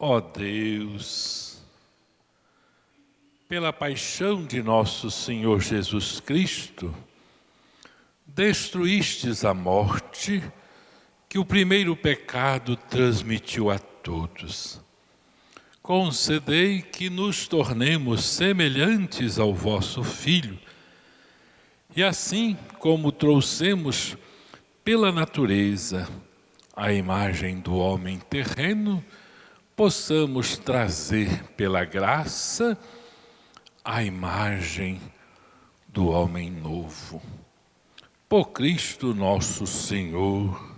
Ó Deus, pela paixão de nosso Senhor Jesus Cristo, destruístes a morte que o primeiro pecado transmitiu a todos. Concedei que nos tornemos semelhantes ao vosso Filho, e assim como trouxemos pela natureza a imagem do homem terreno, possamos trazer pela graça a imagem do homem novo. Por Cristo nosso Senhor.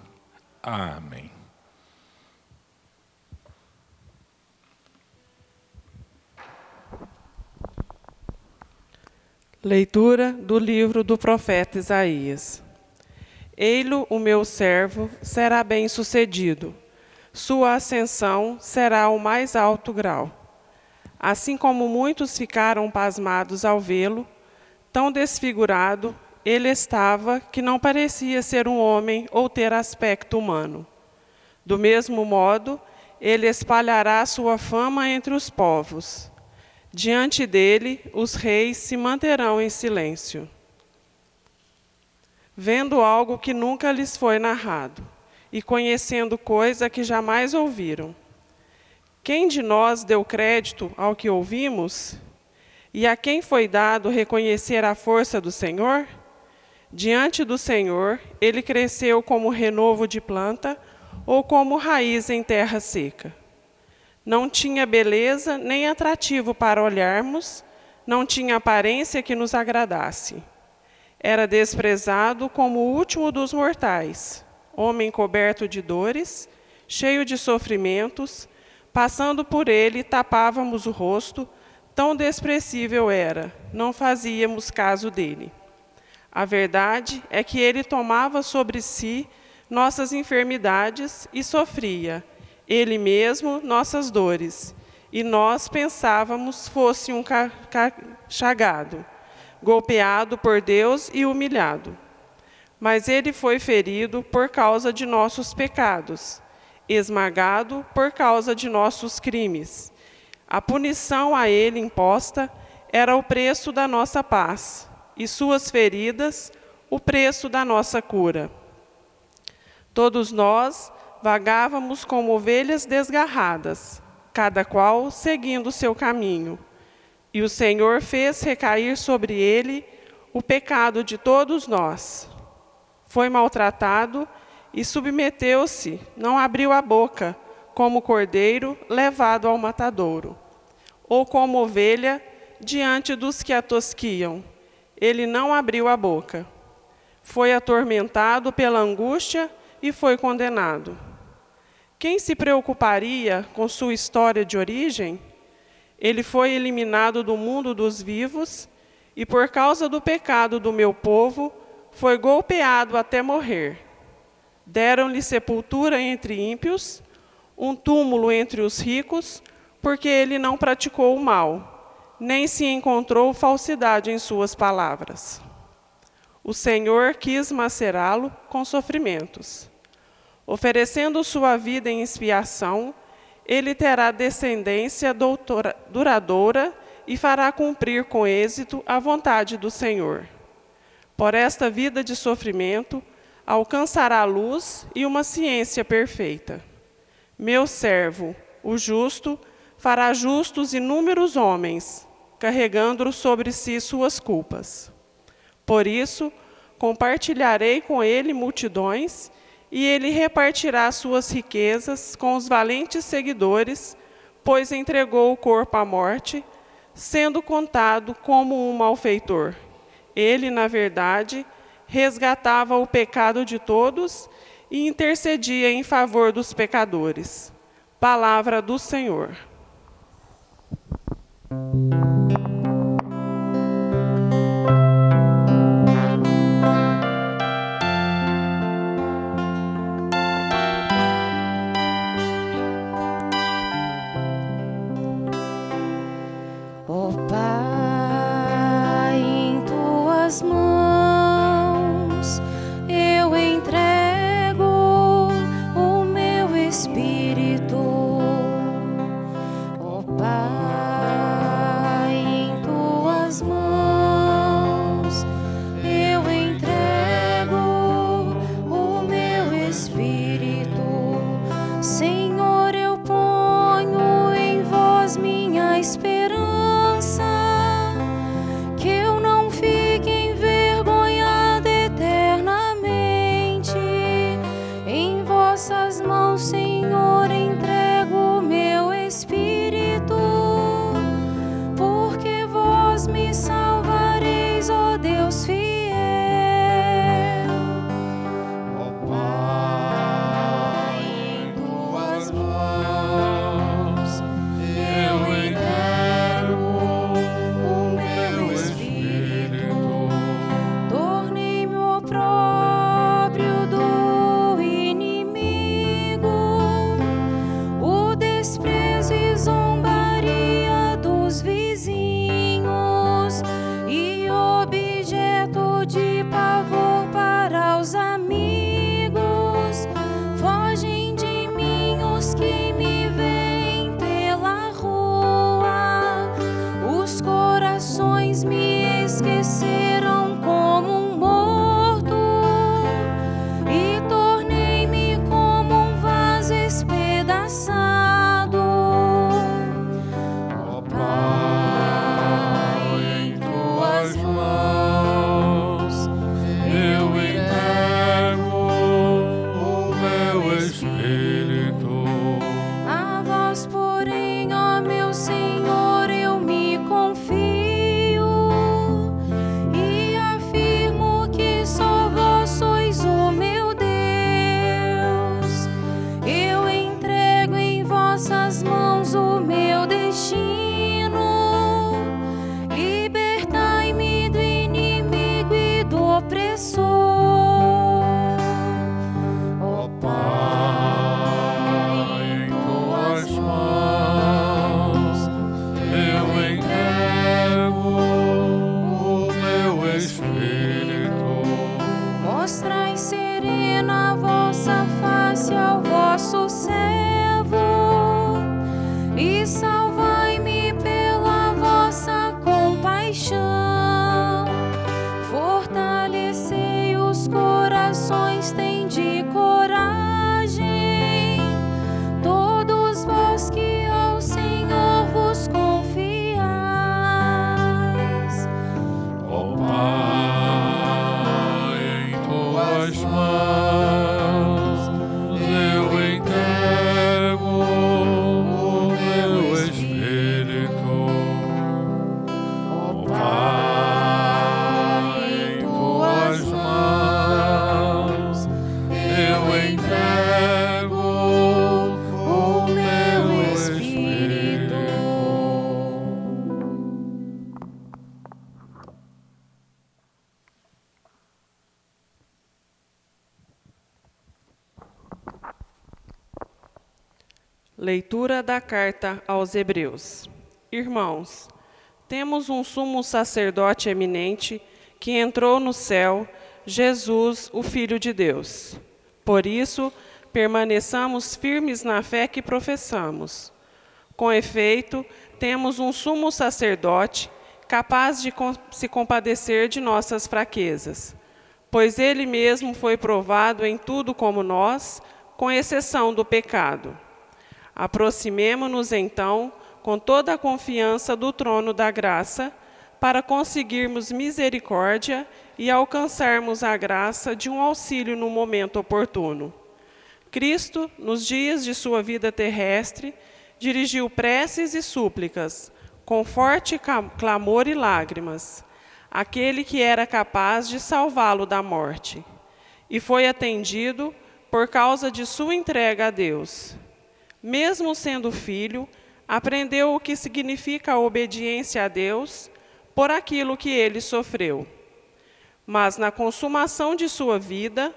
Amém. Leitura do livro do profeta Isaías. Ei-lo, o meu servo, será bem-sucedido. Sua ascensão será o mais alto grau. Assim como muitos ficaram pasmados ao vê-lo, tão desfigurado ele estava que não parecia ser um homem ou ter aspecto humano. Do mesmo modo, ele espalhará sua fama entre os povos. Diante dele, os reis se manterão em silêncio, vendo algo que nunca lhes foi narrado, e conhecendo coisa que jamais ouviram. Quem de nós deu crédito ao que ouvimos? E a quem foi dado reconhecer a força do Senhor? Diante do Senhor, ele cresceu como renovo de planta ou como raiz em terra seca. Não tinha beleza nem atrativo para olharmos, não tinha aparência que nos agradasse. Era desprezado como o último dos mortais, homem coberto de dores, cheio de sofrimentos, passando por ele tapávamos o rosto, tão desprezível era, não fazíamos caso dele. A verdade é que ele tomava sobre si nossas enfermidades e sofria, ele mesmo, nossas dores, e nós pensávamos fosse um chagado, golpeado por Deus e humilhado. Mas ele foi ferido por causa de nossos pecados, esmagado por causa de nossos crimes. A punição a ele imposta era o preço da nossa paz, e suas feridas, o preço da nossa cura. Todos nós vagávamos como ovelhas desgarradas, cada qual seguindo seu caminho. E o Senhor fez recair sobre ele o pecado de todos nós. Foi maltratado e submeteu-se, não abriu a boca, como cordeiro levado ao matadouro, ou como ovelha diante dos que a tosquiam. Ele não abriu a boca. Foi atormentado pela angústia e foi condenado. Quem se preocuparia com sua história de origem? Ele foi eliminado do mundo dos vivos e, por causa do pecado do meu povo, foi golpeado até morrer. Deram-lhe sepultura entre ímpios, um túmulo entre os ricos, porque ele não praticou o mal, nem se encontrou falsidade em suas palavras. O Senhor quis macerá-lo com sofrimentos. Oferecendo sua vida em expiação, ele terá descendência duradoura e fará cumprir com êxito a vontade do Senhor. Por esta vida de sofrimento, alcançará luz e uma ciência perfeita. Meu servo, o justo, fará justos inúmeros homens, carregando sobre si suas culpas. Por isso, compartilharei com ele multidões, e ele repartirá suas riquezas com os valentes seguidores, pois entregou o corpo à morte, sendo contado como um malfeitor. Ele, na verdade, resgatava o pecado de todos e intercedia em favor dos pecadores. Palavra do Senhor. Ó Pai, em tuas mãos eu entrego o meu espírito. Ó Pai, Leitura da carta aos Hebreus. Irmãos, temos um sumo sacerdote eminente que entrou no céu, Jesus, o Filho de Deus. Por isso, permaneçamos firmes na fé que professamos. Com efeito, temos um sumo sacerdote capaz de se compadecer de nossas fraquezas, pois ele mesmo foi provado em tudo como nós, com exceção do pecado. Aproximemo-nos, então, com toda a confiança do trono da graça, para conseguirmos misericórdia e alcançarmos a graça de um auxílio no momento oportuno. Cristo, nos dias de sua vida terrestre, dirigiu preces e súplicas, com forte clamor e lágrimas, àquele que era capaz de salvá-lo da morte, e foi atendido por causa de sua entrega a Deus. Mesmo sendo filho, aprendeu o que significa a obediência a Deus por aquilo que ele sofreu. Mas na consumação de sua vida,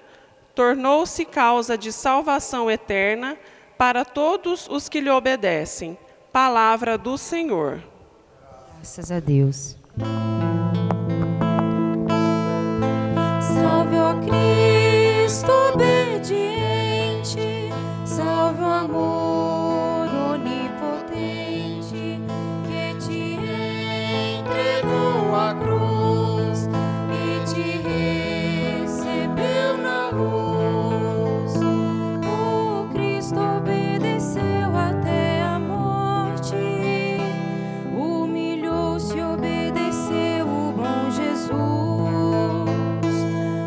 tornou-se causa de salvação eterna para todos os que lhe obedecem. Palavra do Senhor. Graças a Deus. Salve, ó Cristo obediente, salve o amor onipotente, que te entregou a cruz e te recebeu na luz. O Cristo obedeceu até a morte, humilhou-se, obedeceu o bom Jesus.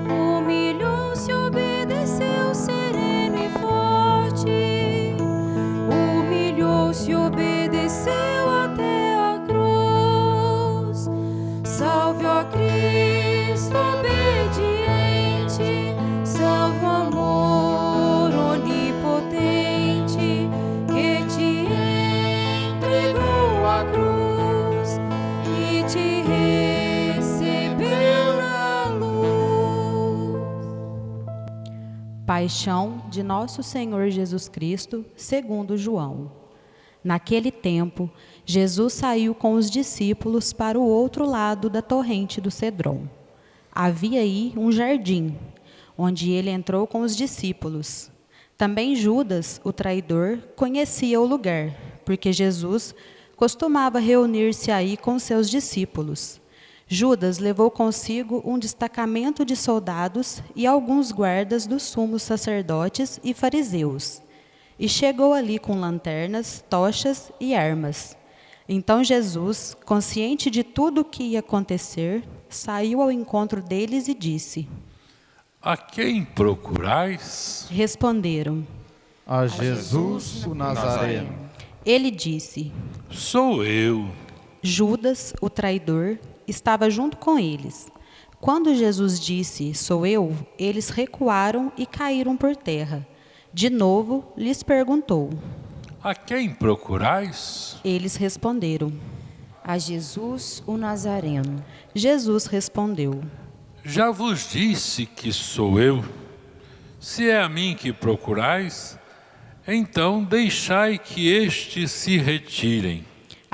Humilhou-se, obedeceu sereno e forte. Humilhou-se, obedeceu até a cruz. Salve, ó Cristo obediente, salve o amor onipotente, que te entregou a cruz e te recebeu na luz. Paixão de Nosso Senhor Jesus Cristo, segundo João. Naquele tempo, Jesus saiu com os discípulos para o outro lado da torrente do Cedron. Havia aí um jardim, onde ele entrou com os discípulos. Também Judas, o traidor, conhecia o lugar, porque Jesus costumava reunir-se aí com seus discípulos. Judas levou consigo um destacamento de soldados e alguns guardas dos sumos sacerdotes e fariseus, e chegou ali com lanternas, tochas e armas. Então Jesus, consciente de tudo o que ia acontecer, saiu ao encontro deles e disse: A quem procurais? Responderam. A Jesus o Nazareno. Ele disse. Sou eu. Judas, o traidor, estava junto com eles. Quando Jesus disse, sou eu, eles recuaram e caíram por terra. De novo, lhes perguntou. A quem procurais? Eles responderam. A Jesus o Nazareno. Jesus respondeu. Já vos disse que sou eu. Se é a mim que procurais, então deixai que estes se retirem.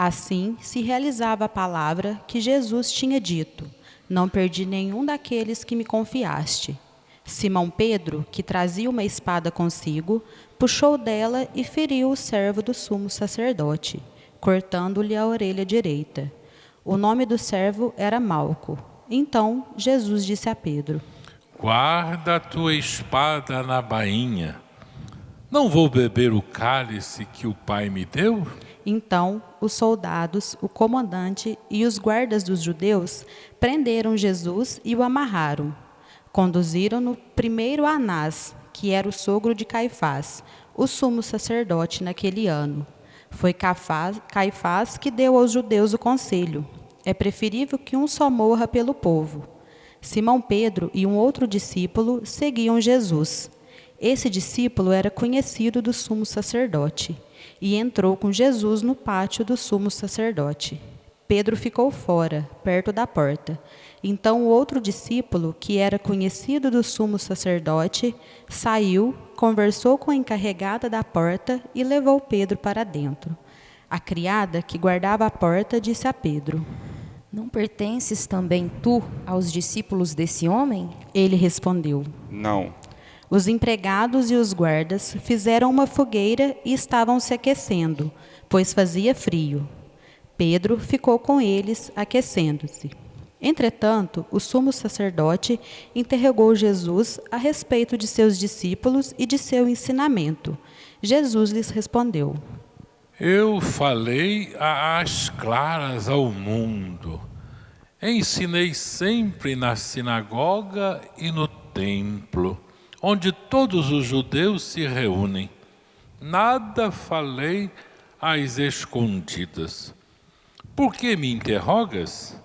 Assim se realizava a palavra que Jesus tinha dito: não perdi nenhum daqueles que me confiaste. Simão Pedro, que trazia uma espada consigo, puxou dela e feriu o servo do sumo sacerdote, cortando-lhe a orelha direita. O nome do servo era Malco. Então Jesus disse a Pedro: Guarda a tua espada na bainha. Não vou beber o cálice que o Pai me deu? Então os soldados, o comandante e os guardas dos judeus prenderam Jesus e o amarraram. Conduziram-no primeiro a Anás, que era o sogro de Caifás, o sumo sacerdote naquele ano. Foi Caifás que deu aos judeus o conselho: é preferível que um só morra pelo povo. Simão Pedro e um outro discípulo seguiam Jesus. Esse discípulo era conhecido do sumo sacerdote e entrou com Jesus no pátio do sumo sacerdote. Pedro ficou fora, perto da porta. Então o outro discípulo, que era conhecido do sumo sacerdote, saiu, conversou com a encarregada da porta e levou Pedro para dentro. A criada que guardava a porta disse a Pedro: Não pertences também tu aos discípulos desse homem? Ele respondeu: Não. Os empregados e os guardas fizeram uma fogueira e estavam se aquecendo, pois fazia frio. Pedro ficou com eles, aquecendo-se. Entretanto, o sumo sacerdote interrogou Jesus a respeito de seus discípulos e de seu ensinamento. Jesus lhes respondeu: Eu falei às claras ao mundo. Ensinei sempre na sinagoga e no templo, onde todos os judeus se reúnem. Nada falei às escondidas. Por que me interrogas?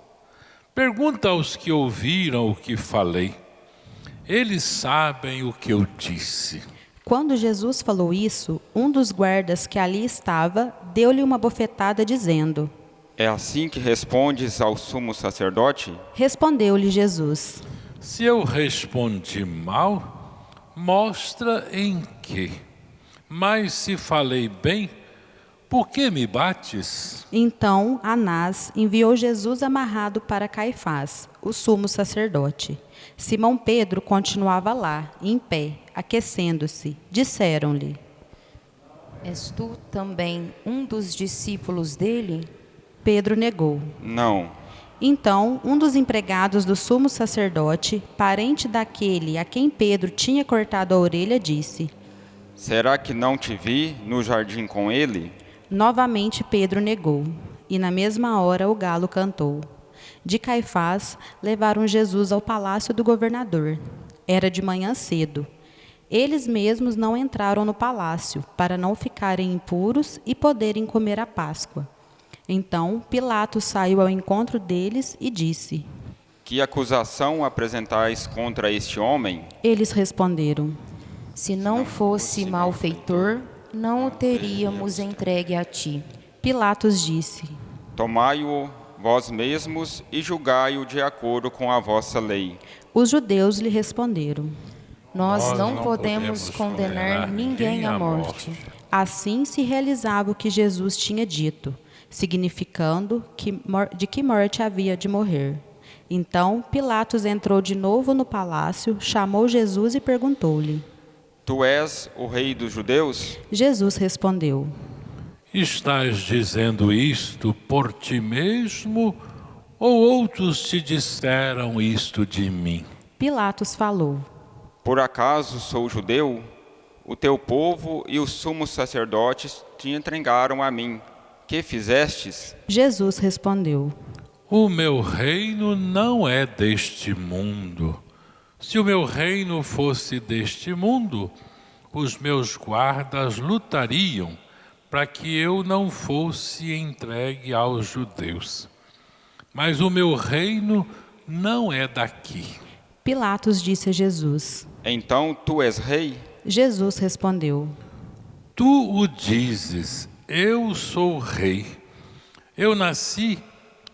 Pergunta aos que ouviram o que falei. Eles sabem o que eu disse. Quando Jesus falou isso, um dos guardas que ali estava deu-lhe uma bofetada, dizendo: É assim que respondes ao sumo sacerdote? Respondeu-lhe Jesus: Se eu respondi mal, mostra em que. Mas se falei bem, por que me bates? Então Anás enviou Jesus amarrado para Caifás, o sumo sacerdote. Simão Pedro continuava lá, em pé, aquecendo-se. Disseram-lhe: És tu também um dos discípulos dele? Pedro negou. Não. Então, um dos empregados do sumo sacerdote, parente daquele a quem Pedro tinha cortado a orelha, disse: Será que não te vi no jardim com ele? Novamente Pedro negou, e na mesma hora o galo cantou. De Caifás levaram Jesus ao palácio do governador. Era de manhã cedo. Eles mesmos não entraram no palácio, para não ficarem impuros e poderem comer a Páscoa. Então Pilatos saiu ao encontro deles e disse: Que acusação apresentais contra este homem? Eles responderam: Se não fosse malfeitor, não o teríamos entregue a ti. Pilatos disse: Tomai-o vós mesmos e julgai-o de acordo com a vossa lei. Os judeus lhe responderam: Nós não podemos condenar ninguém à morte. Assim se realizava o que Jesus tinha dito, significando de que morte havia de morrer. Então Pilatos entrou de novo no palácio, chamou Jesus e perguntou-lhe: Tu és o rei dos judeus? Jesus respondeu: Estás dizendo isto por ti mesmo ou outros te disseram isto de mim? Pilatos falou: Por acaso sou judeu? O teu povo e os sumos sacerdotes te entregaram a mim. Que fizestes? Jesus respondeu: O meu reino não é deste mundo. Se o meu reino fosse deste mundo, os meus guardas lutariam para que eu não fosse entregue aos judeus. Mas o meu reino não é daqui. Pilatos disse a Jesus: Então tu és rei? Jesus respondeu: Tu o dizes, eu sou rei. Eu nasci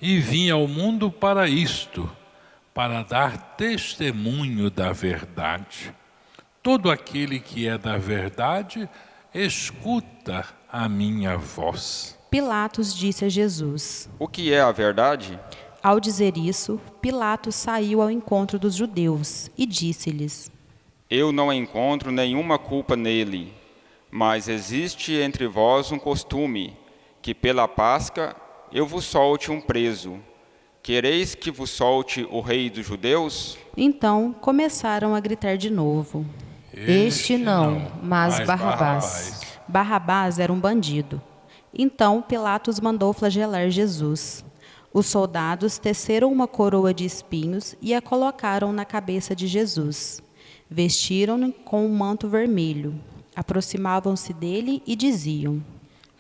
e vim ao mundo para isto, para dar testemunho da verdade. Todo aquele que é da verdade, escuta a minha voz. Pilatos disse a Jesus: O que é a verdade? Ao dizer isso, Pilatos saiu ao encontro dos judeus e disse-lhes: Eu não encontro nenhuma culpa nele, mas existe entre vós um costume, que pela Páscoa eu vos solte um preso. Quereis que vos solte o rei dos judeus? Então começaram a gritar de novo. Este não, mas Barrabás. Barrabás era um bandido. Então Pilatos mandou flagelar Jesus. Os soldados teceram uma coroa de espinhos e a colocaram na cabeça de Jesus. Vestiram-no com um manto vermelho. Aproximavam-se dele e diziam: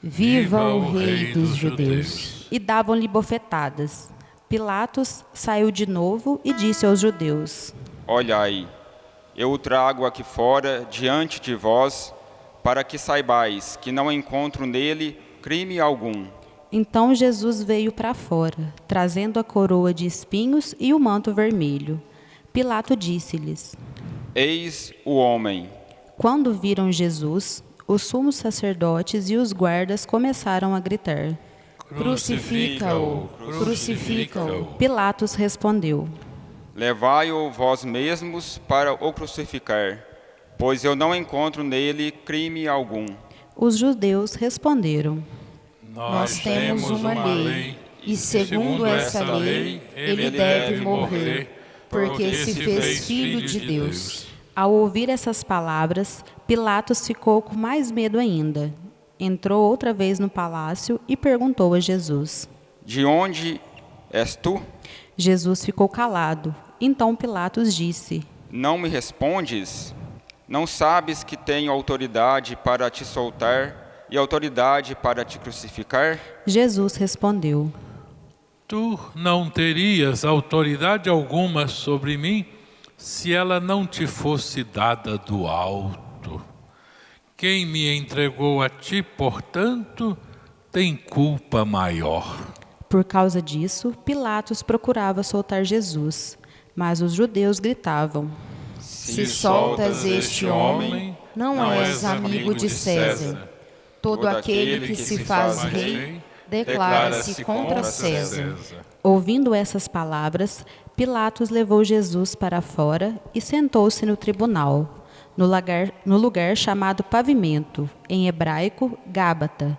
Viva o rei dos judeus. E davam-lhe bofetadas. Pilatos saiu de novo e disse aos judeus: Olhai, eu o trago aqui fora diante de vós, para que saibais que não encontro nele crime algum. Então Jesus veio para fora, trazendo a coroa de espinhos e o manto vermelho. Pilato disse-lhes: Eis o homem. Quando viram Jesus, os sumos sacerdotes e os guardas começaram a gritar. Crucifica-o, crucifica-o. Pilatos respondeu: Levai-o vós mesmos para o crucificar, pois eu não encontro nele crime algum. Os judeus responderam: Nós temos uma lei, e segundo essa lei, ele deve morrer, porque se fez filho de Deus. Ao ouvir essas palavras, Pilatos ficou com mais medo ainda. Entrou outra vez no palácio e perguntou a Jesus. De onde és tu? Jesus ficou calado. Então Pilatos disse: Não me respondes? Não sabes que tenho autoridade para te soltar e autoridade para te crucificar? Jesus respondeu: Tu não terias autoridade alguma sobre mim se ela não te fosse dada do alto. Quem me entregou a ti, portanto, tem culpa maior. Por causa disso, Pilatos procurava soltar Jesus, mas os judeus gritavam: Se soltas este homem, não és amigo de César. Todo aquele que se faz rei, declara-se contra César. Ouvindo essas palavras, Pilatos levou Jesus para fora e sentou-se no tribunal, no lugar chamado Pavimento, em hebraico, Gábata.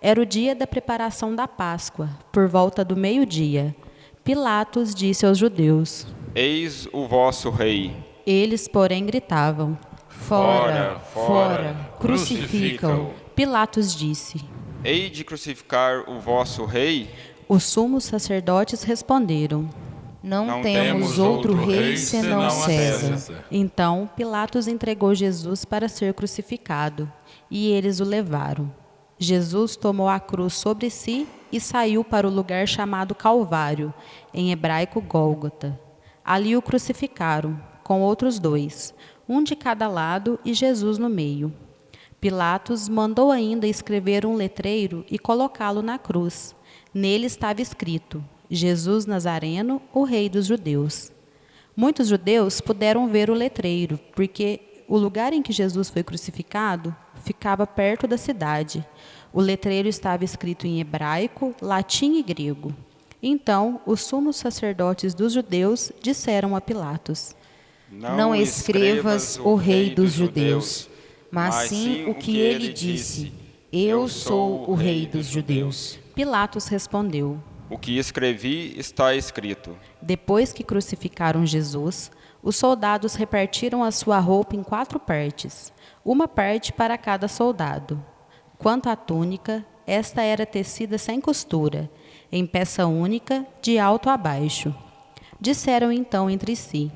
Era o dia da preparação da Páscoa, por volta do meio-dia. Pilatos disse aos judeus: Eis o vosso rei. Eles, porém, gritavam: Fora, fora, crucifica-o. Pilatos disse: Hei de crucificar o vosso rei? Os sumos sacerdotes responderam: Não temos outro rei senão César. Então Pilatos entregou Jesus para ser crucificado, e eles o levaram. Jesus tomou a cruz sobre si e saiu para o lugar chamado Calvário, em hebraico Gólgota. Ali o crucificaram, com outros dois, um de cada lado e Jesus no meio. Pilatos mandou ainda escrever um letreiro e colocá-lo na cruz. Nele estava escrito: Jesus Nazareno, o Rei dos Judeus. Muitos judeus puderam ver o letreiro, porque o lugar em que Jesus foi crucificado ficava perto da cidade. O letreiro estava escrito em hebraico, latim e grego. Então, os sumos sacerdotes dos judeus disseram a Pilatos: Não escrevas o Rei dos Judeus, mas sim o que ele disse: Eu sou o Rei dos Judeus. Pilatos respondeu: O que escrevi está escrito. Depois que crucificaram Jesus, os soldados repartiram a sua roupa em 4 partes, uma parte para cada soldado. Quanto à túnica, esta era tecida sem costura, em peça única, de alto a baixo. Disseram então entre si: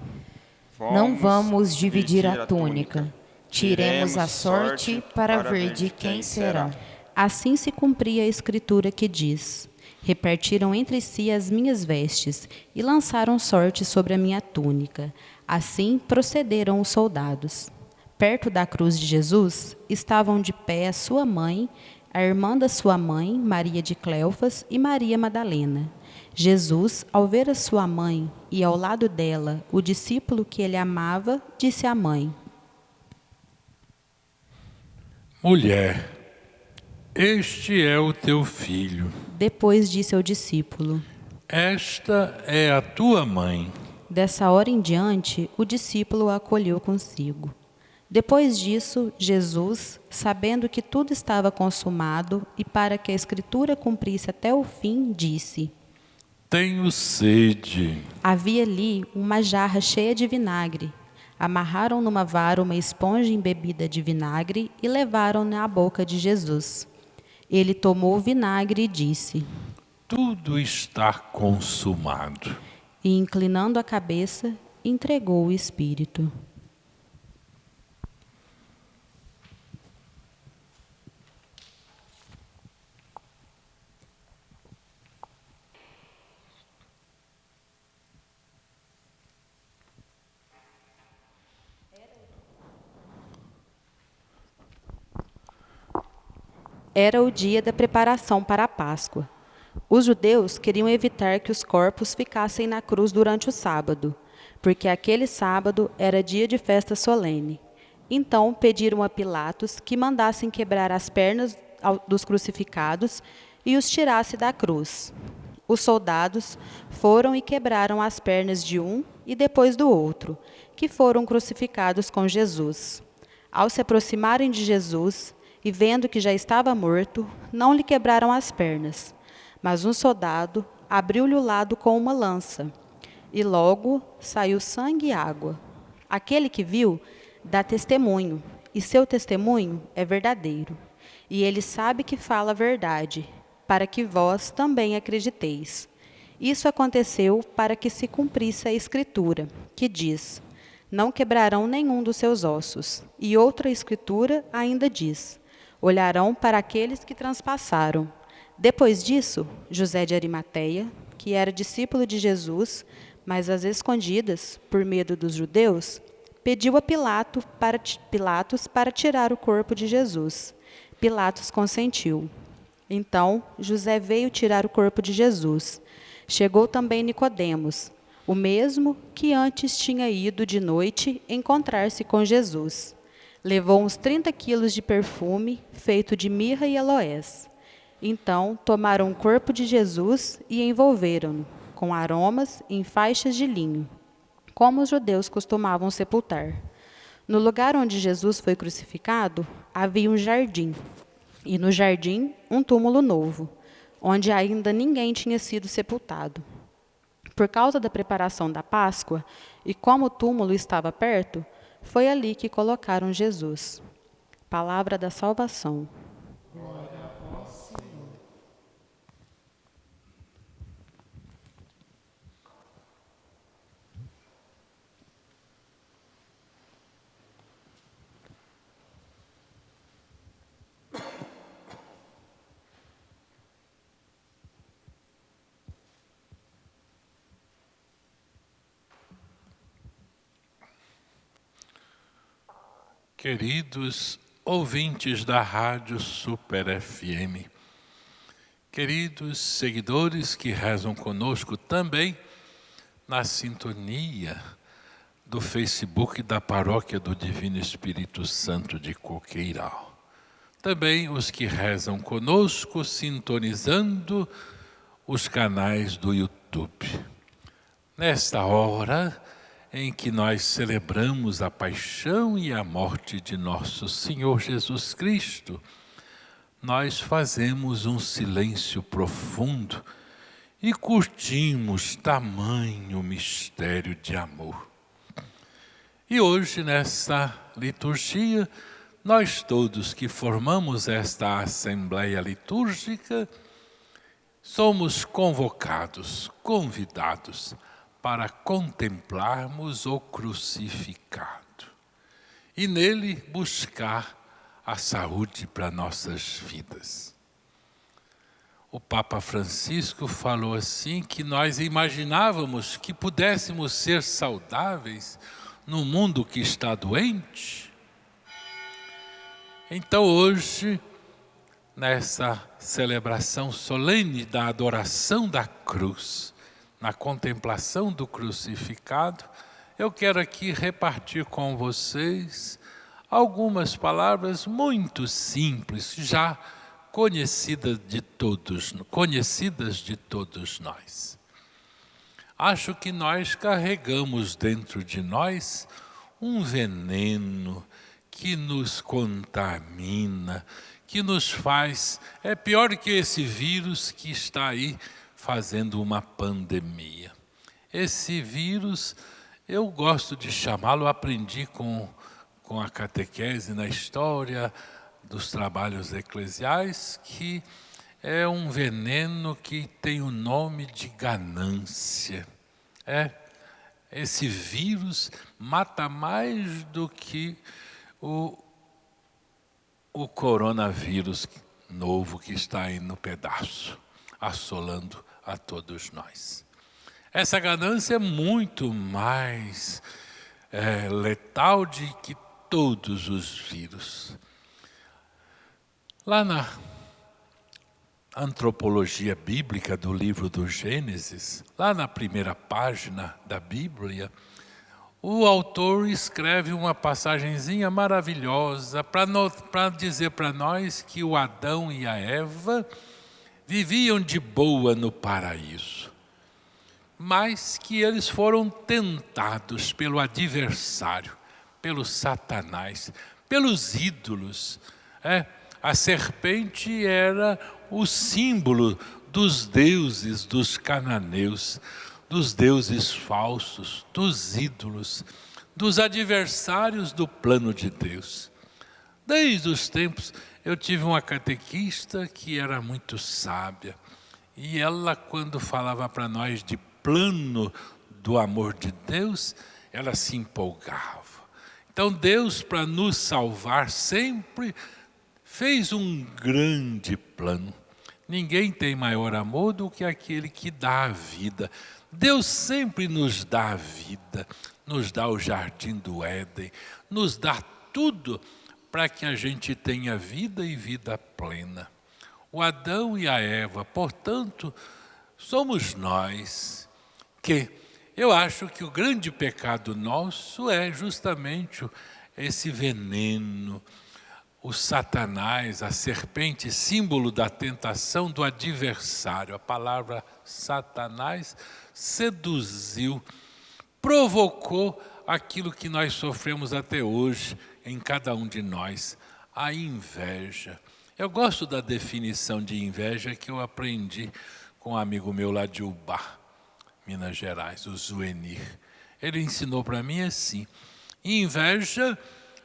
Não vamos dividir a túnica. Tiremos a sorte para ver de quem será. Assim se cumpria a escritura que diz: Repartiram entre si as minhas vestes e lançaram sorte sobre a minha túnica. Assim procederam os soldados. Perto da cruz de Jesus estavam de pé a sua mãe, a irmã da sua mãe, Maria de Cleofas, e Maria Madalena. Jesus, ao ver a sua mãe e ao lado dela o discípulo que ele amava, disse à mãe: Mulher, este é o teu filho. Depois disse ao discípulo: Esta é a tua mãe. Dessa hora em diante, o discípulo a acolheu consigo. Depois disso, Jesus, sabendo que tudo estava consumado e para que a Escritura cumprisse até o fim, disse: Tenho sede. Havia ali uma jarra cheia de vinagre. Amarraram numa vara uma esponja embebida de vinagre e levaram-na à boca de Jesus. Ele tomou o vinagre e disse: Tudo está consumado. E, inclinando a cabeça, entregou o Espírito. Era o dia da preparação para a Páscoa. Os judeus queriam evitar que os corpos ficassem na cruz durante o sábado, porque aquele sábado era dia de festa solene. Então pediram a Pilatos que mandassem quebrar as pernas dos crucificados e os tirasse da cruz. Os soldados foram e quebraram as pernas de um e depois do outro, que foram crucificados com Jesus. Ao se aproximarem de Jesus e vendo que já estava morto, não lhe quebraram as pernas. Mas um soldado abriu-lhe o lado com uma lança, e logo saiu sangue e água. Aquele que viu dá testemunho, e seu testemunho é verdadeiro. E ele sabe que fala a verdade, para que vós também acrediteis. Isso aconteceu para que se cumprisse a Escritura, que diz: não quebrarão nenhum dos seus ossos. E outra Escritura ainda diz: olharão para aqueles que transpassaram. Depois disso, José de Arimateia, que era discípulo de Jesus, mas às escondidas, por medo dos judeus, pediu a Pilatos para tirar o corpo de Jesus. Pilatos consentiu. Então, José veio tirar o corpo de Jesus. Chegou também Nicodemos, o mesmo que antes tinha ido de noite encontrar-se com Jesus. Levou uns 30 quilos de perfume, feito de mirra e aloés. Então, tomaram o corpo de Jesus e envolveram-no, com aromas, em faixas de linho, como os judeus costumavam sepultar. No lugar onde Jesus foi crucificado, havia um jardim, e no jardim um túmulo novo, onde ainda ninguém tinha sido sepultado. Por causa da preparação da Páscoa, e como o túmulo estava perto, foi ali que colocaram Jesus. Palavra da salvação. Queridos ouvintes da Rádio Super FM, queridos seguidores que rezam conosco também na sintonia do Facebook da Paróquia do Divino Espírito Santo de Coqueiral. Também os que rezam conosco sintonizando os canais do YouTube. Nesta hora em que nós celebramos a paixão e a morte de nosso Senhor Jesus Cristo, nós fazemos um silêncio profundo e curtimos tamanho mistério de amor. E hoje, nesta liturgia, nós todos que formamos esta Assembleia Litúrgica, somos convocados, convidados para contemplarmos o crucificado e nele buscar a saúde para nossas vidas. O Papa Francisco falou assim que nós imaginávamos que pudéssemos ser saudáveis no mundo que está doente. Então hoje, nessa celebração solene da adoração da cruz, na contemplação do crucificado, eu quero aqui repartir com vocês algumas palavras muito simples, já conhecidas de todos nós. Acho que nós carregamos dentro de nós um veneno que nos contamina, que nos faz, é pior que esse vírus que está aí fazendo uma pandemia. Esse vírus, eu gosto de chamá-lo, aprendi com a catequese na história dos trabalhos eclesiais, que é um veneno que tem o nome de ganância. Esse vírus mata mais do que o coronavírus novo que está aí no pedaço, assolando a todos nós. Essa ganância é muito mais letal de que todos os vírus. Lá antropologia bíblica do livro do Gênesis, lá na primeira página da Bíblia, o autor escreve uma passagenzinha maravilhosa para dizer para nós que o Adão e a Eva viviam de boa no paraíso, mas que eles foram tentados pelo adversário, pelo Satanás, pelos ídolos. A serpente era o símbolo dos deuses dos cananeus, dos deuses falsos, dos ídolos, dos adversários do plano de Deus. Desde os tempos, eu tive uma catequista que era muito sábia, e ela, quando falava para nós de plano do amor de Deus, ela se empolgava. Então Deus, para nos salvar, sempre fez um grande plano. Ninguém tem maior amor do que aquele que dá a vida. Deus sempre nos dá a vida, nos dá o jardim do Éden, nos dá tudo para que a gente tenha vida e vida plena. O Adão e a Eva, portanto, somos nós que eu acho que o grande pecado nosso é justamente esse veneno, o Satanás, a serpente, símbolo da tentação do adversário. A palavra Satanás seduziu, provocou aquilo que nós sofremos até hoje em cada um de nós, a inveja. Eu gosto da definição de inveja que eu aprendi com um amigo meu lá de Ubá, Minas Gerais, o Zuenir. Ele ensinou para mim assim: inveja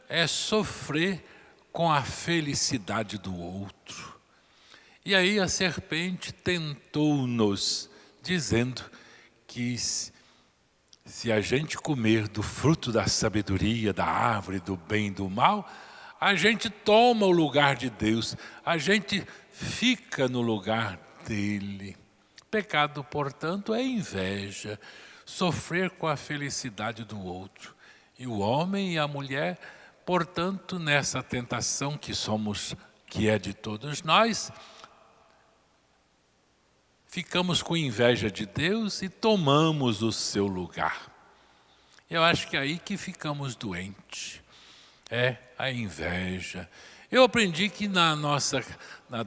é sofrer com a felicidade do outro. E aí a serpente tentou-nos, dizendo que se a gente comer do fruto da sabedoria, da árvore do bem e do mal, a gente toma o lugar de Deus, a gente fica no lugar dele. Pecado, portanto, é inveja, sofrer com a felicidade do outro. E o homem e a mulher, portanto, nessa tentação que é de todos nós, ficamos com inveja de Deus e tomamos o seu lugar. Eu acho que é aí que ficamos doentes. É a inveja. Eu aprendi que na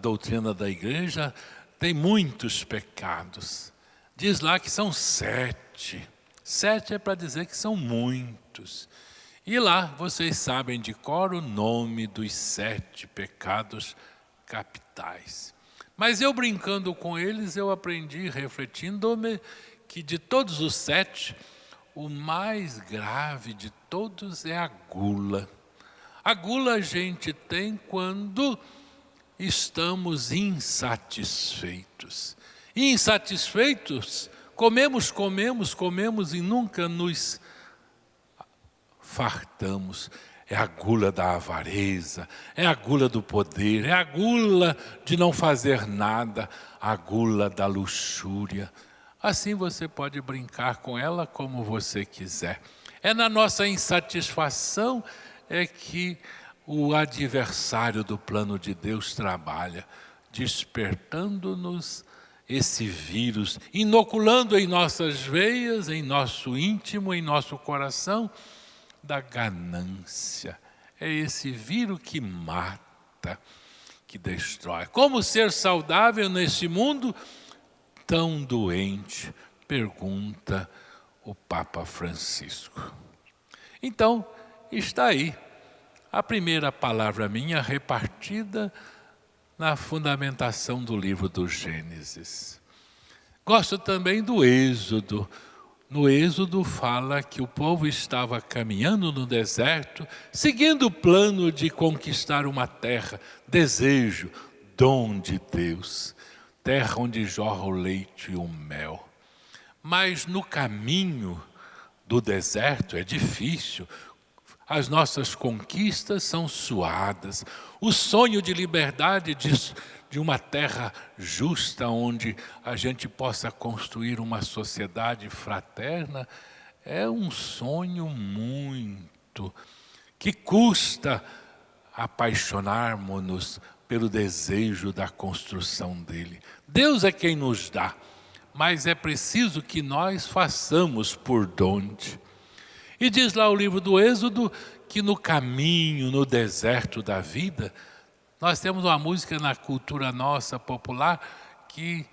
doutrina da igreja tem muitos pecados. Diz lá que são 7. 7 é para dizer que são muitos. E lá vocês sabem de cor o nome dos 7 pecados capitais. Mas eu brincando com eles, eu aprendi, refletindo-me, que de todos os 7, o mais grave de todos é a gula. A gula a gente tem quando estamos insatisfeitos. Insatisfeitos, comemos e nunca nos fartamos. É a gula da avareza, é a gula do poder, é a gula de não fazer nada, a gula da luxúria. Assim você pode brincar com ela como você quiser. É na nossa insatisfação é que o adversário do plano de Deus trabalha, despertando-nos esse vírus, inoculando em nossas veias, em nosso íntimo, em nosso coração, da ganância. É esse vírus que mata, que destrói. Como ser saudável nesse mundo tão doente? Pergunta o Papa Francisco. Então, está aí a primeira palavra minha repartida na fundamentação do livro do Gênesis. Gosto também do Êxodo. No Êxodo fala que o povo estava caminhando no deserto, seguindo o plano de conquistar uma terra, desejo, dom de Deus, terra onde jorra o leite e o mel. Mas no caminho do deserto é difícil, as nossas conquistas são suadas, o sonho de liberdade de uma terra justa, onde a gente possa construir uma sociedade fraterna, é um sonho muito, que custa apaixonarmos-nos pelo desejo da construção dele. Deus é quem nos dá, mas é preciso que nós façamos por onde. E diz lá o livro do Êxodo que no caminho, no deserto da vida, nós temos uma música na cultura nossa popular que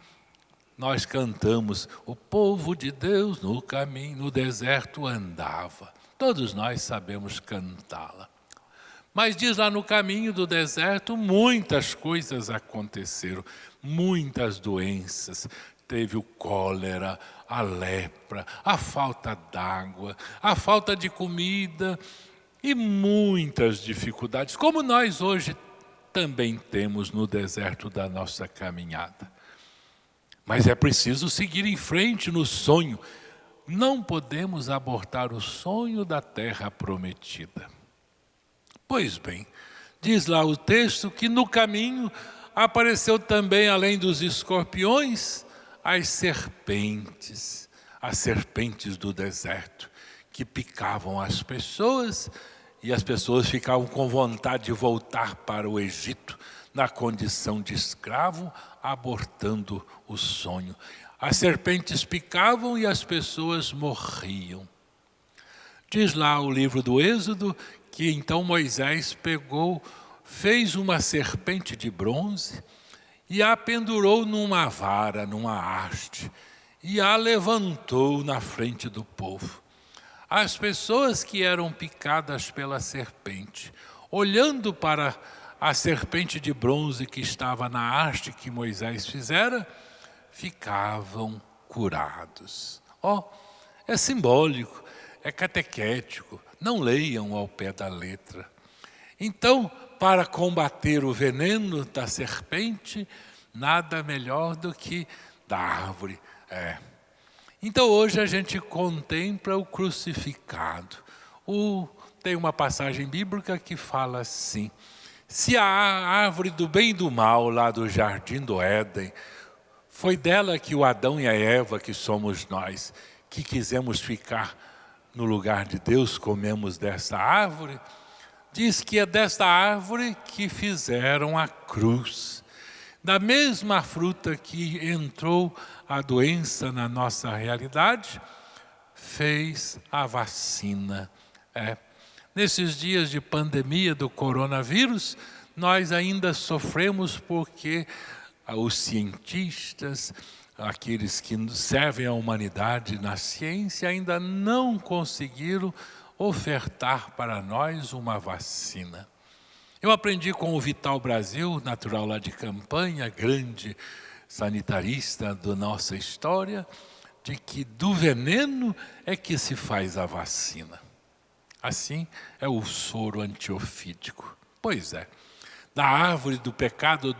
nós cantamos: o povo de Deus no caminho, no deserto andava. Todos nós sabemos cantá-la. Mas diz lá no caminho do deserto, muitas coisas aconteceram, muitas doenças. Teve o cólera, a lepra, a falta d'água, a falta de comida e muitas dificuldades, como nós hoje também temos no deserto da nossa caminhada. Mas é preciso seguir em frente no sonho. Não podemos abortar o sonho da terra prometida. Pois bem, diz lá o texto que no caminho apareceu também, além dos escorpiões, as serpentes do deserto, que picavam as pessoas e as pessoas ficavam com vontade de voltar para o Egito, na condição de escravo, abortando o sonho. As serpentes picavam e as pessoas morriam. Diz lá o livro do Êxodo que então Moisés fez uma serpente de bronze e a pendurou numa vara, numa haste, e a levantou na frente do povo. As pessoas que eram picadas pela serpente, olhando para a serpente de bronze que estava na haste que Moisés fizera, ficavam curados. É simbólico, é catequético, não leiam ao pé da letra. Então, para combater o veneno da serpente, nada melhor do que da árvore. Então hoje a gente contempla o crucificado. Tem uma passagem bíblica que fala assim: se a árvore do bem e do mal lá do jardim do Éden, foi dela que o Adão e a Eva, que somos nós, que quisemos ficar no lugar de Deus, comemos dessa árvore, diz que é desta árvore que fizeram a cruz. Da mesma fruta que entrou a doença na nossa realidade, fez a vacina. Nesses dias de pandemia do coronavírus, nós ainda sofremos porque os cientistas, aqueles que servem à humanidade na ciência, ainda não conseguiram ofertar para nós uma vacina. Eu aprendi com o Vital Brasil, natural lá de Campanha, grande sanitarista da nossa história, de que do veneno é que se faz a vacina. Assim é o soro antiofídico. Pois é, da árvore do pecado,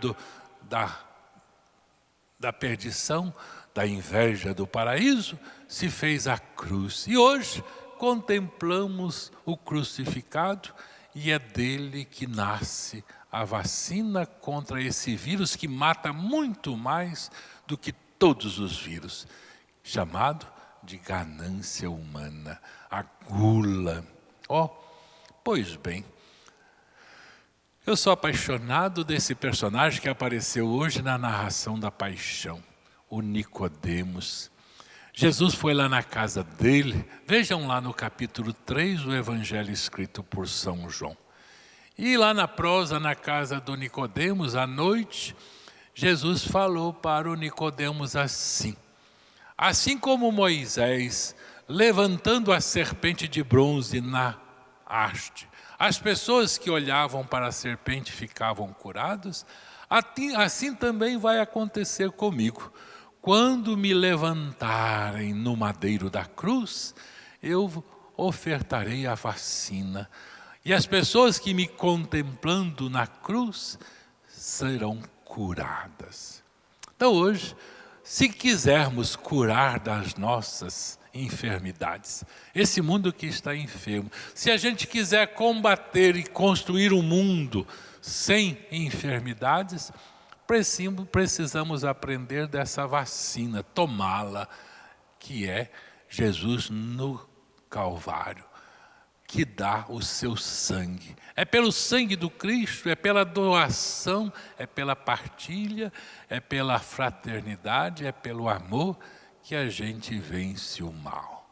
da perdição, da inveja do paraíso, se fez a cruz. E hoje contemplamos o crucificado e é dele que nasce a vacina contra esse vírus que mata muito mais do que todos os vírus, chamado de ganância humana, a gula. Pois bem, eu sou apaixonado desse personagem que apareceu hoje na narração da paixão, o Nicodemos. Jesus foi lá na casa dele, vejam lá no capítulo 3 do Evangelho escrito por São João. E lá na prosa, na casa do Nicodemos, à noite, Jesus falou para o Nicodemos assim: assim como Moisés, levantando a serpente de bronze na haste, as pessoas que olhavam para a serpente ficavam curadas, assim também vai acontecer comigo. Quando me levantarem no madeiro da cruz, eu ofertarei a vacina. E as pessoas que me contemplando na cruz serão curadas. Então hoje, se quisermos curar das nossas enfermidades, esse mundo que está enfermo, se a gente quiser combater e construir um mundo sem enfermidades, precisamos aprender dessa vacina, tomá-la, que é Jesus no Calvário. que dá o seu sangue. É pelo sangue do Cristo, é pela doação, é pela partilha, é pela fraternidade, é pelo amor que a gente vence o mal.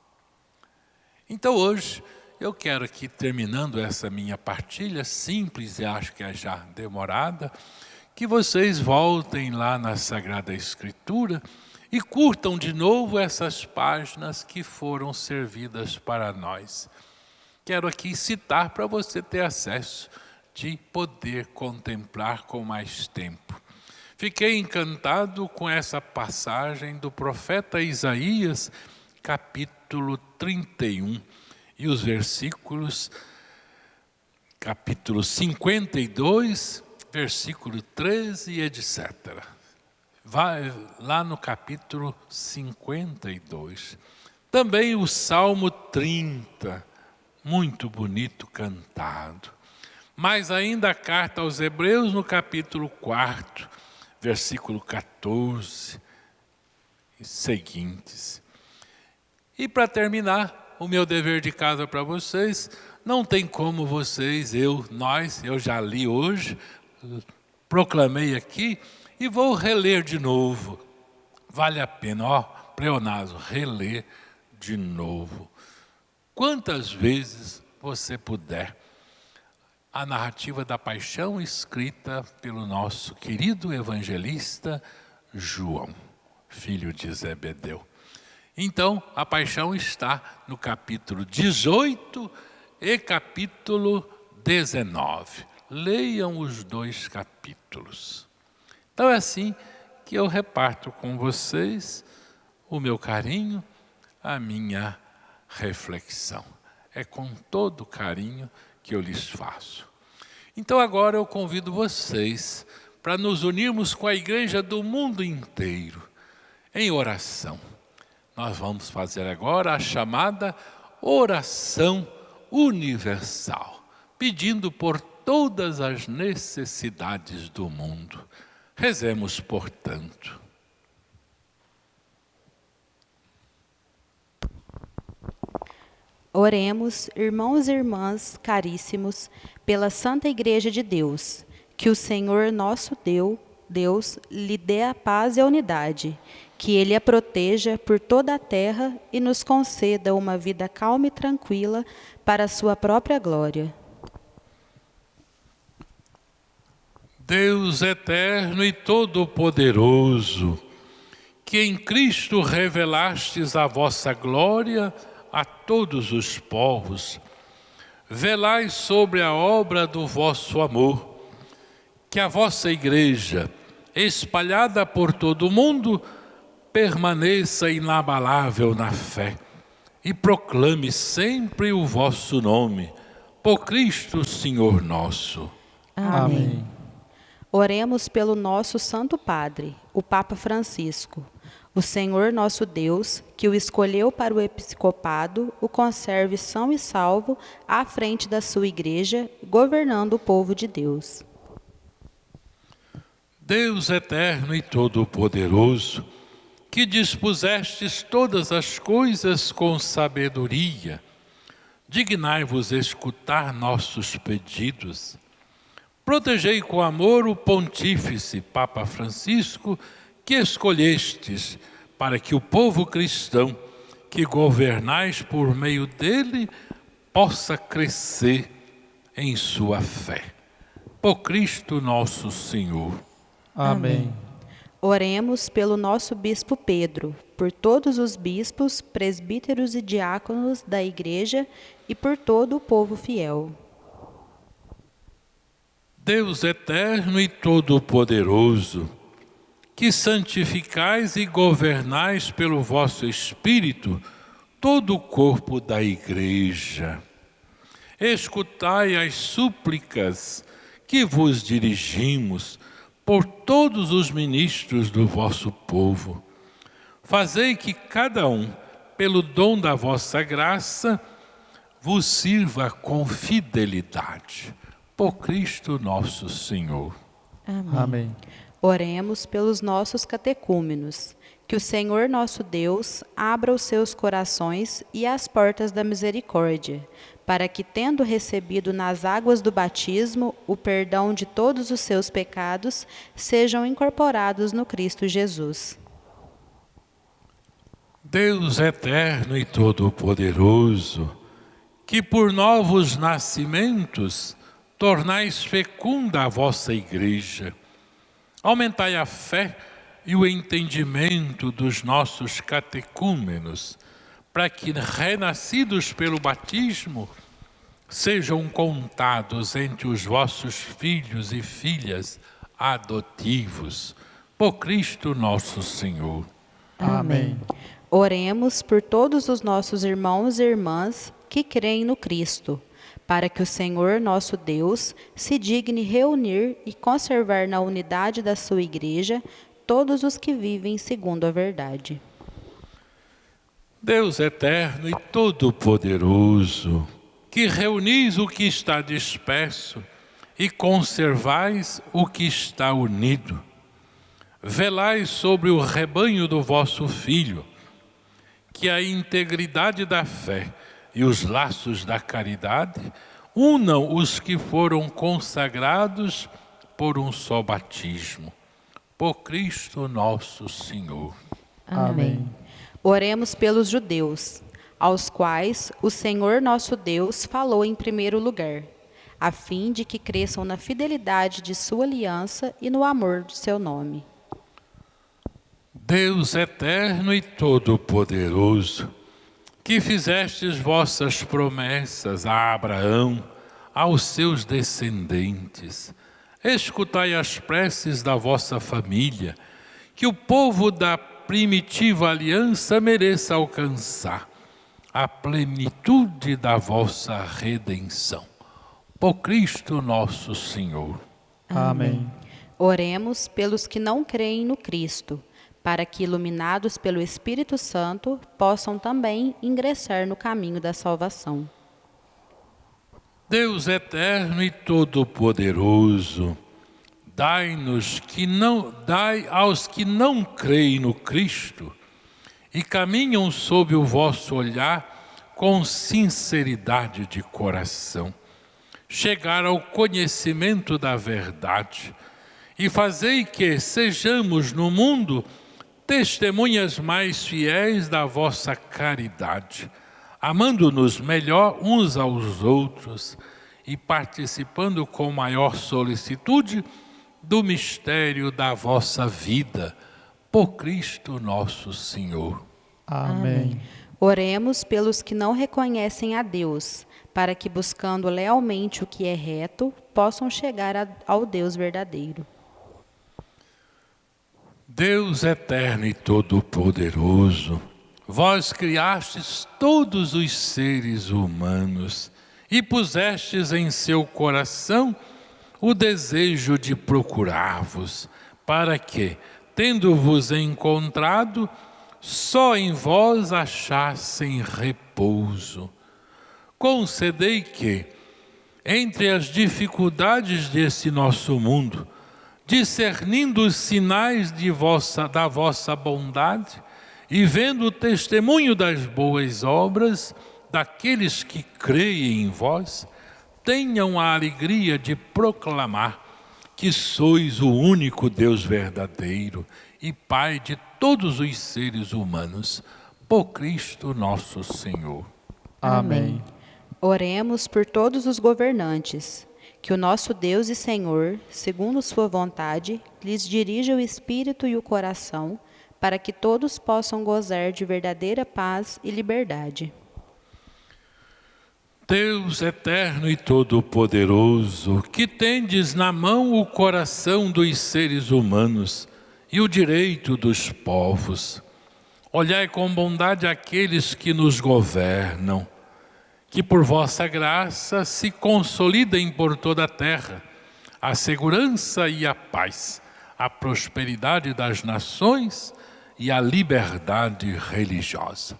Então hoje eu quero aqui, terminando essa minha partilha simples e acho que é já demorada, que vocês voltem lá na Sagrada Escritura e curtam de novo essas páginas que foram servidas para nós. Quero aqui citar para você ter acesso, de poder contemplar com mais tempo. Fiquei encantado com essa passagem do profeta Isaías, capítulo 31, e os versículos, capítulo 52, versículo 13, etc. Vai lá no capítulo 52. Também o Salmo 30, muito bonito cantado. Mas ainda a carta aos Hebreus no capítulo 4, versículo 14 e seguintes. E para terminar, o meu dever de casa para vocês, não tem como vocês, eu já li hoje, proclamei aqui e vou reler de novo. Vale a pena, pleonasmo, reler de novo. Quantas vezes você puder. A narrativa da paixão escrita pelo nosso querido evangelista João, filho de Zebedeu. Então, a paixão está no capítulo 18 e capítulo 19. Leiam os 2 capítulos. Então é assim que eu reparto com vocês o meu carinho, a minha reflexão. É com todo carinho que eu lhes faço. Então agora eu convido vocês para nos unirmos com a igreja do mundo inteiro em oração. Nós vamos fazer agora a chamada oração universal, pedindo por todas as necessidades do mundo. Rezemos, portanto. Oremos, irmãos e irmãs caríssimos, pela Santa Igreja de Deus, que o Senhor nosso Deus lhe dê a paz e a unidade, que Ele a proteja por toda a terra e nos conceda uma vida calma e tranquila para a sua própria glória. Deus eterno e todo-poderoso, que em Cristo revelastes a vossa glória a todos os povos, velai sobre a obra do vosso amor, que a vossa igreja, espalhada por todo o mundo, permaneça inabalável na fé e proclame sempre o vosso nome, por Cristo Senhor nosso. Amém. Oremos pelo nosso Santo Padre, o Papa Francisco. O Senhor nosso Deus, que o escolheu para o episcopado, o conserve são e salvo à frente da sua igreja, governando o povo de Deus. Deus eterno e todo-poderoso, que dispusestes todas as coisas com sabedoria, dignai-vos escutar nossos pedidos. Protegei com amor o pontífice Papa Francisco, que escolhestes para que o povo cristão, que governais por meio dele, possa crescer em sua fé. Por Cristo nosso Senhor. Amém. Oremos pelo nosso bispo Pedro, por todos os bispos, presbíteros e diáconos da igreja e por todo o povo fiel. Deus eterno e todo-poderoso, que santificais e governais pelo vosso Espírito todo o corpo da igreja. Escutai as súplicas que vos dirigimos por todos os ministros do vosso povo. Fazei que cada um, pelo dom da vossa graça, vos sirva com fidelidade. Por Cristo nosso Senhor. Amém. Amém. Oremos pelos nossos catecúmenos, que o Senhor nosso Deus abra os seus corações e as portas da misericórdia, para que, tendo recebido nas águas do batismo o perdão de todos os seus pecados, sejam incorporados no Cristo Jesus. Deus eterno e todo-poderoso, que por novos nascimentos tornais fecunda a vossa igreja, aumentai a fé e o entendimento dos nossos catecúmenos, para que, renascidos pelo batismo, sejam contados entre os vossos filhos e filhas adotivos, por Cristo nosso Senhor. Amém. Oremos por todos os nossos irmãos e irmãs que creem no Cristo, para que o Senhor nosso Deus se digne reunir e conservar na unidade da sua igreja todos os que vivem segundo a verdade. Deus eterno e todo-poderoso, que reunis o que está disperso e conservais o que está unido, velai sobre o rebanho do vosso Filho, que a integridade da fé e os laços da caridade unam os que foram consagrados por um só batismo, por Cristo nosso Senhor. Amém. Oremos pelos judeus, aos quais o Senhor nosso Deus falou em primeiro lugar, a fim de que cresçam na fidelidade de sua aliança e no amor de seu nome. Deus eterno e todo-poderoso, que fizestes vossas promessas a Abraão, aos seus descendentes, escutai as preces da vossa família, que o povo da primitiva aliança mereça alcançar a plenitude da vossa redenção. Por Cristo nosso Senhor. Amém. Oremos pelos que não creem no Cristo, para que, iluminados pelo Espírito Santo, possam também ingressar no caminho da salvação. Deus eterno e todo-poderoso, dai aos que não creem no Cristo e caminham sob o vosso olhar com sinceridade de coração, chegar ao conhecimento da verdade e fazei que sejamos no mundo testemunhas mais fiéis da vossa caridade, amando-nos melhor uns aos outros e participando com maior solicitude do mistério da vossa vida, por Cristo nosso Senhor. Amém. Oremos pelos que não reconhecem a Deus, para que, buscando lealmente o que é reto, possam chegar ao Deus verdadeiro. Deus eterno e todo-poderoso, vós criastes todos os seres humanos e pusestes em seu coração o desejo de procurar-vos, para que, tendo-vos encontrado, só em vós achassem repouso. Concedei que, entre as dificuldades desse nosso mundo, discernindo os sinais da vossa bondade e vendo o testemunho das boas obras daqueles que creem em vós, tenham a alegria de proclamar que sois o único Deus verdadeiro e Pai de todos os seres humanos, por Cristo nosso Senhor. Amém. Oremos por todos os governantes, que o nosso Deus e Senhor, segundo sua vontade, lhes dirija o espírito e o coração, para que todos possam gozar de verdadeira paz e liberdade. Deus eterno e todo-poderoso, que tendes na mão o coração dos seres humanos e o direito dos povos, olhai com bondade aqueles que nos governam, que por vossa graça se consolidem por toda a terra a segurança e a paz, a prosperidade das nações e a liberdade religiosa.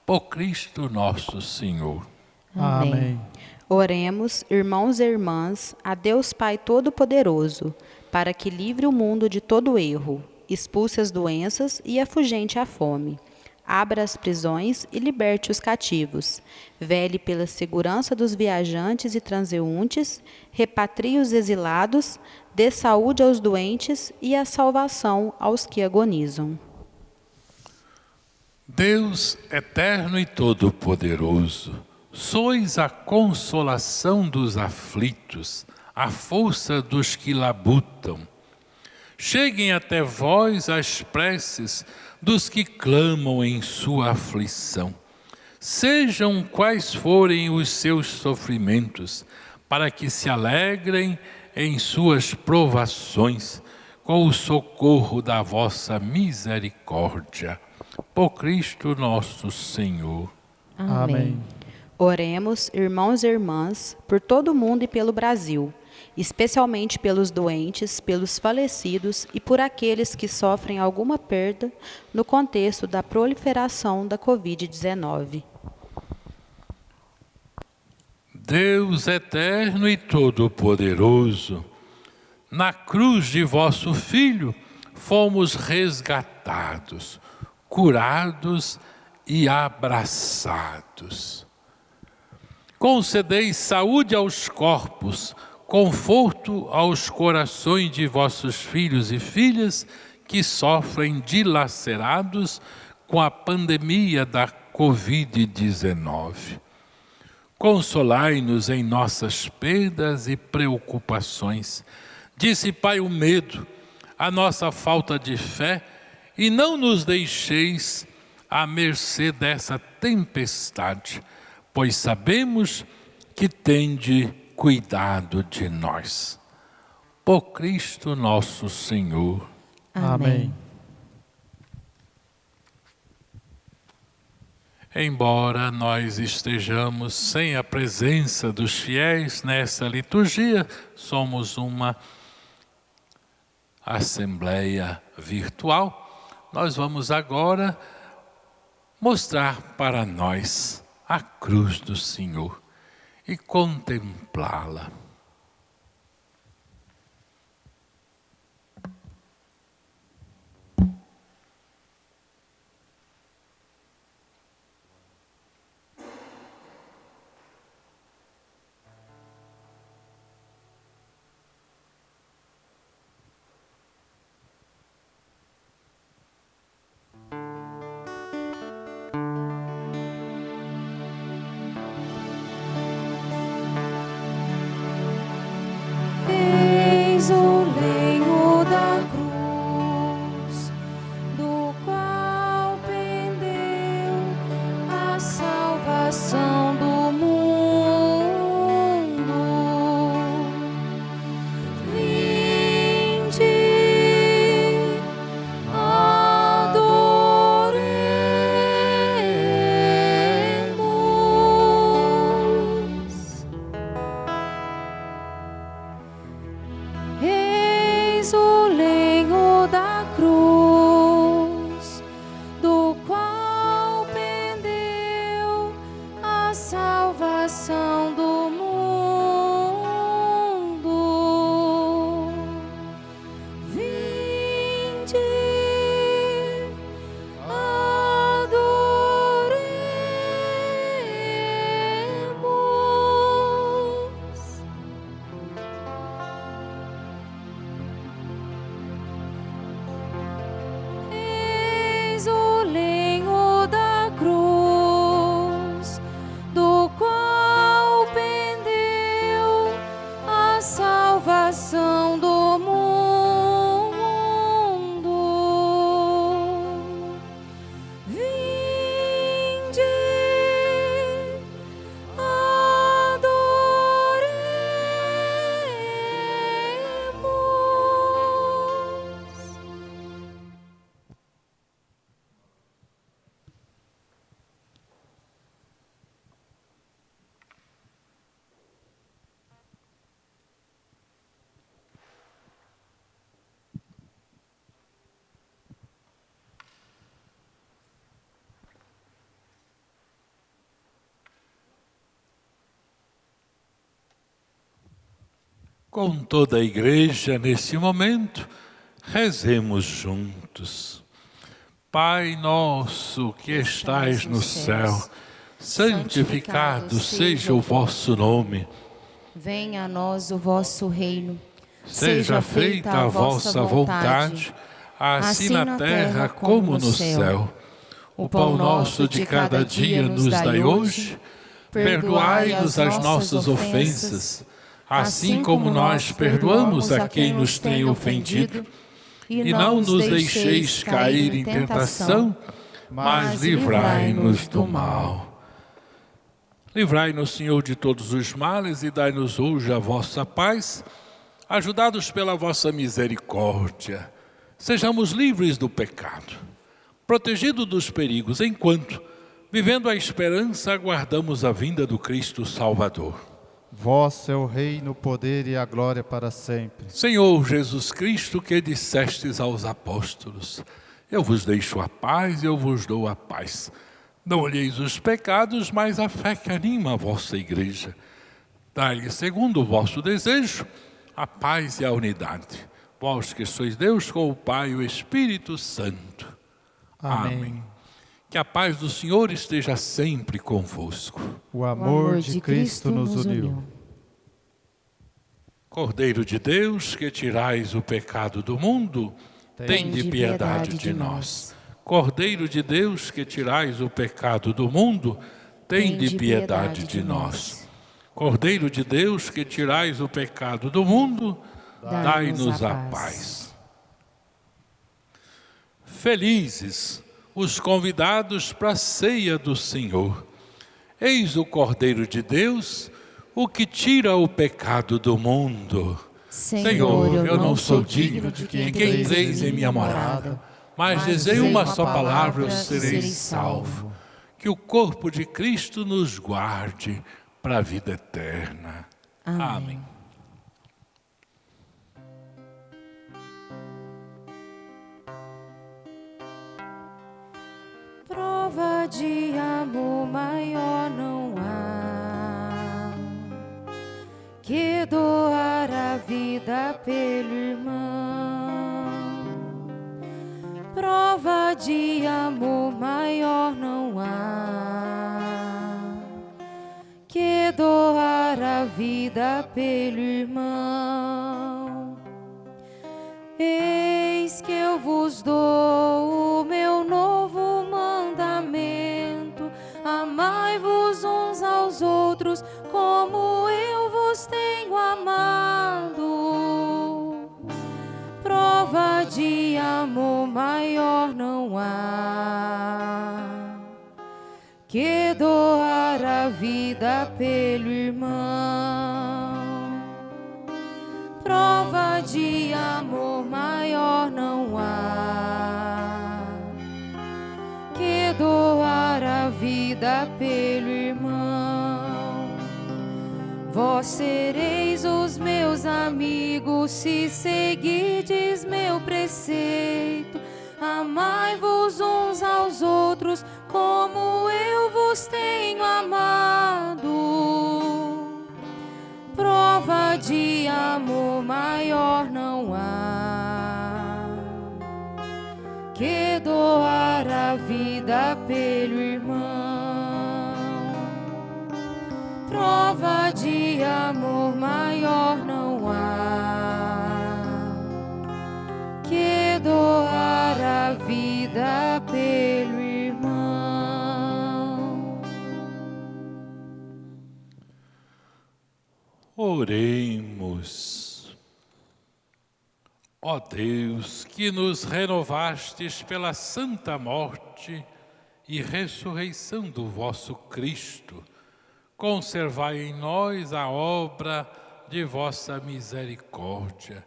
Por Cristo nosso Senhor. Amém. Oremos, irmãos e irmãs, a Deus Pai Todo-Poderoso, para que livre o mundo de todo erro, expulse as doenças e afugente a fome. Abra as prisões e liberte os cativos. Vele pela segurança dos viajantes e transeuntes, repatrie os exilados, dê saúde aos doentes e a salvação aos que agonizam. Deus eterno e todo-poderoso, sois a consolação dos aflitos, a força dos que labutam. Cheguem até vós as preces dos que clamam em sua aflição. Sejam quais forem os seus sofrimentos, para que se alegrem em suas provações, com o socorro da vossa misericórdia. Por Cristo nosso Senhor. Amém. Oremos, irmãos e irmãs, por todo o mundo e pelo Brasil, especialmente pelos doentes, pelos falecidos e por aqueles que sofrem alguma perda no contexto da proliferação da Covid-19. Deus eterno e todo-poderoso, na cruz de vosso Filho fomos resgatados, curados e abraçados. Concedeis saúde aos corpos, conforto aos corações de vossos filhos e filhas que sofrem dilacerados com a pandemia da Covid-19. Consolai-nos em nossas perdas e preocupações. Dissipai o medo, a nossa falta de fé, e não nos deixeis à mercê dessa tempestade, pois sabemos que tende cuidado de nós. Por Cristo nosso Senhor. Amém. Embora nós estejamos sem a presença dos fiéis nessa liturgia, somos uma assembleia virtual. Nós vamos agora mostrar para nós a cruz do Senhor e contemplá-la. Eis o lenho da cruz, do qual pendeu a salvação do mundo. Vinde, adoremos. Eis o lenho da cruz, do qual pendeu a salvação do mundo. Vinde, adoremos. Eis o lenho da cruz, do qual pendeu a salvação do mundo. Vinde, adoremos. Com toda a igreja nesse momento, rezemos juntos. Pai nosso que estais no céu, santificado seja o vosso nome. Venha a nós o vosso reino. Seja feita a vossa vontade, assim na terra como no céu. O pão nosso de cada dia nos dai hoje. Perdoai-nos as nossas ofensas, assim como nós perdoamos a quem nos tem ofendido. E não nos deixeis cair em tentação, mas livrai-nos do mal. Livrai-nos, Senhor, de todos os males e dai-nos hoje a vossa paz, ajudados pela vossa misericórdia. Sejamos livres do pecado, protegidos dos perigos, enquanto, vivendo a esperança, aguardamos a vinda do Cristo Salvador. Vosso é o reino, o poder e a glória para sempre. Senhor Jesus Cristo, que dissestes aos apóstolos: eu vos deixo a paz, eu vos dou a paz. Não olheis os pecados, mas a fé que anima a vossa igreja. Dai-lhe, segundo o vosso desejo, a paz e a unidade. Vós que sois Deus com o Pai e o Espírito Santo. Amém. Que a paz do Senhor esteja sempre convosco. O amor de Cristo nos uniu. Cordeiro de Deus, que tirais o pecado do mundo, tende piedade de nós. Cordeiro de Deus, que tirais o pecado do mundo, tende piedade de nós. Cordeiro de Deus, que tirais o pecado do mundo, dai-nos a paz. Felizes os convidados para a ceia do Senhor. Eis o Cordeiro de Deus, o que tira o pecado do mundo. Senhor, eu não sou digno de que entreis em minha morada, mas dizei uma só palavra, eu serei salvo. Que o corpo de Cristo nos guarde para a vida eterna. Amém. Prova de amor maior não há que doar a vida pelo irmão. Prova de amor maior não há que doar a vida pelo irmão. Eis que eu vos dou o meu novo mandamento: amai-vos uns aos outros como eu vos tenho amado. Prova de amor maior não há que doar a vida pelo irmão. Prova de amor maior não há que doar a vida pelo irmão. Vós sereis os meus amigos se seguides meu preceito. Amai-vos uns aos outros como eu vos tenho amado. Prova de amor maior não há que doar a vida pelo irmão. Prova de amor maior não há que doar a vida pelo irmão. Oremos. Ó Deus, que nos renovastes pela santa morte e ressurreição do vosso Cristo, conservai em nós a obra de vossa misericórdia,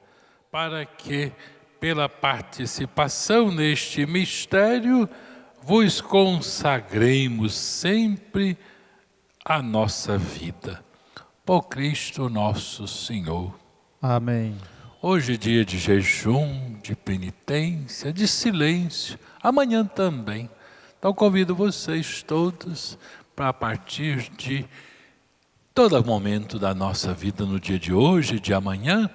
para que, pela participação neste mistério, vos consagremos sempre a nossa vida. Por Cristo nosso Senhor. Amém. Hoje é dia de jejum, de penitência, de silêncio. Amanhã também. Então convido vocês todos para, a partir de todo momento da nossa vida, no dia de hoje e de amanhã,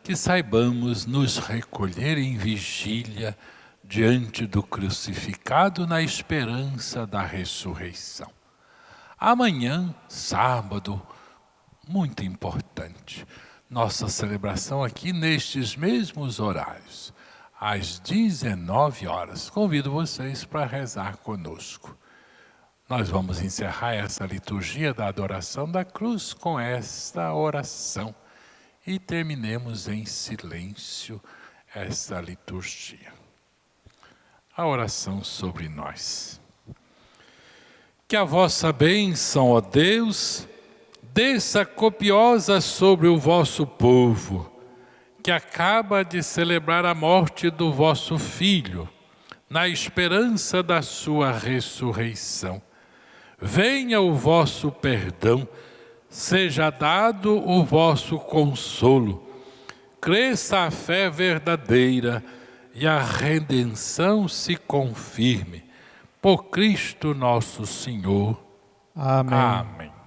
que saibamos nos recolher em vigília diante do crucificado na esperança da ressurreição. Amanhã, sábado, muito importante, nossa celebração aqui nestes mesmos horários, às 19 horas. Convido vocês para rezar conosco. Nós vamos encerrar essa liturgia da adoração da cruz com esta oração e terminemos em silêncio esta liturgia. A oração sobre nós. Que a vossa bênção, ó Deus, desça copiosa sobre o vosso povo, que acaba de celebrar a morte do vosso Filho, na esperança da sua ressurreição. Venha o vosso perdão, seja dado o vosso consolo, cresça a fé verdadeira e a redenção se confirme. Por Cristo nosso Senhor. Amém. Amém.